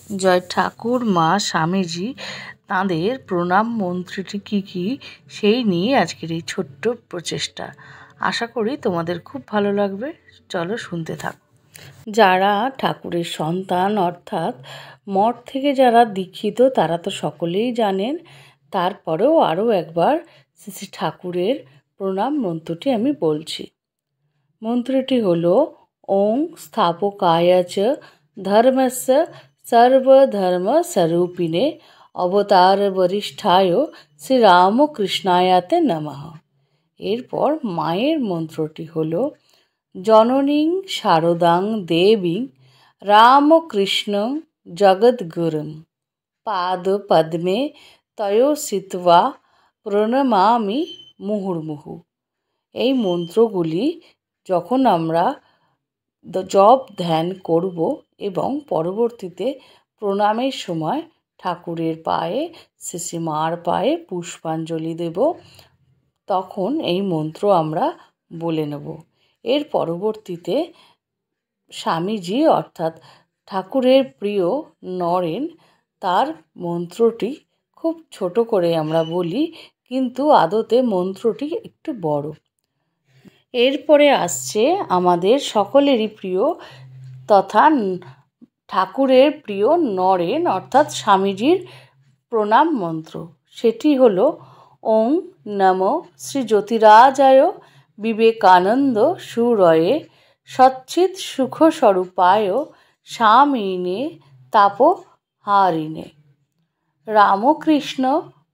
জয় ঠাকুর মা স্বামীজি তাঁদের প্রণাম মন্ত্রটি কী কী সেই নিয়ে আজকের এই ছোট্ট প্রচেষ্টা। আশা করি তোমাদের খুব ভালো লাগবে। চলো শুনতে থাকো। যারা ঠাকুরের সন্তান অর্থাৎ মঠ থেকে যারা দীক্ষিত তারা তো সকলেই জানেন। তারপরেও আরও একবার শ্রী ঠাকুরের প্রণাম মন্ত্রটি আমি বলছি। মন্ত্রটি হলো ওং স্থাপকায় চ ধর্মস্য সর্বধর্মস্বরূপিণে অবতার বরিষ্ঠায় শ্রীরামকৃষ্ণায়াতে নমঃ। এরপর মায়ের মন্ত্রটি হলো জননীং শারদাং দেবীং রামকৃষ্ণং জগদ্গুরুং পাদপদ্মে তয়োসিত্বা প্রণমামি মুহুর্মুহু। এই মন্ত্রগুলি যখন আমরা জপ ধ্যান করব এবং পরবর্তীতে প্রণামের সময় ঠাকুরের পায়ে শ্রী মার পায়ে পুষ্পাঞ্জলি দেব, তখন এই মন্ত্র আমরা বলে নেব। এর পরবর্তীতে স্বামীজি অর্থাৎ ঠাকুরের প্রিয় নরেন তার মন্ত্রটি খুব ছোট করে আমরা বলি, কিন্তু আদতে মন্ত্রটি একটু বড়। এরপরে আসছে আমাদের সকলেরই প্রিয় তথা ঠাকুরের প্রিয় নরেন অর্থাৎ স্বামীজির প্রণাম মন্ত্র। সেটি হলো ওং নমো শ্রী জ্যোতিরাজায় বিবেকানন্দ সুরয়ে সচ্চিৎ সুখস্বরূপায় স্বামিনে তাপহারিণে রামকৃষ্ণ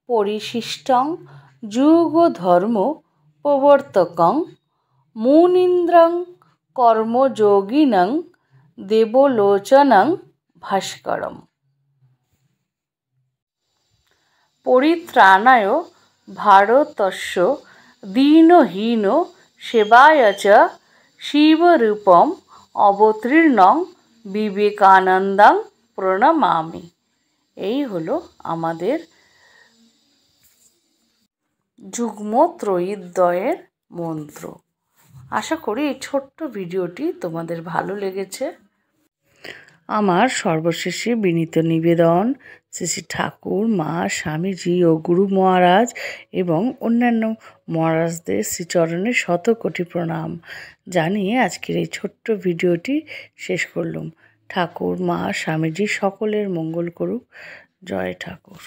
পরিশিষ্টং যুগধর্ম প্রবর্তকং মুনীন্দ্রং কর্মযোগিনং দেবলোচনং ভাস্করম পরিত্রাণায় ভারতস্য দীনহীন সেবায় চ শিবরূপম অবতীর্ণং বিবেকানন্দং প্রণমামি। এই হলো আমাদের যুগ্ম ত্রয়ীদ্বয়ের মন্ত্র। আশা করি এই ছোট্ট ভিডিওটি তোমাদের ভালো লেগেছে। আমার সর্বশেষে বিনীত নিবেদন শ্রী শ্রী ঠাকুর মা স্বামীজি ও গুরু মহারাজ এবং অন্যান্য মহারাজদের শ্রীচরণে শত কোটি প্রণাম জানিয়ে আজকের এই ছোট্ট ভিডিওটি শেষ করলাম। ঠাকুর মা স্বামীজি সকলের মঙ্গল করুক। জয় ঠাকুর।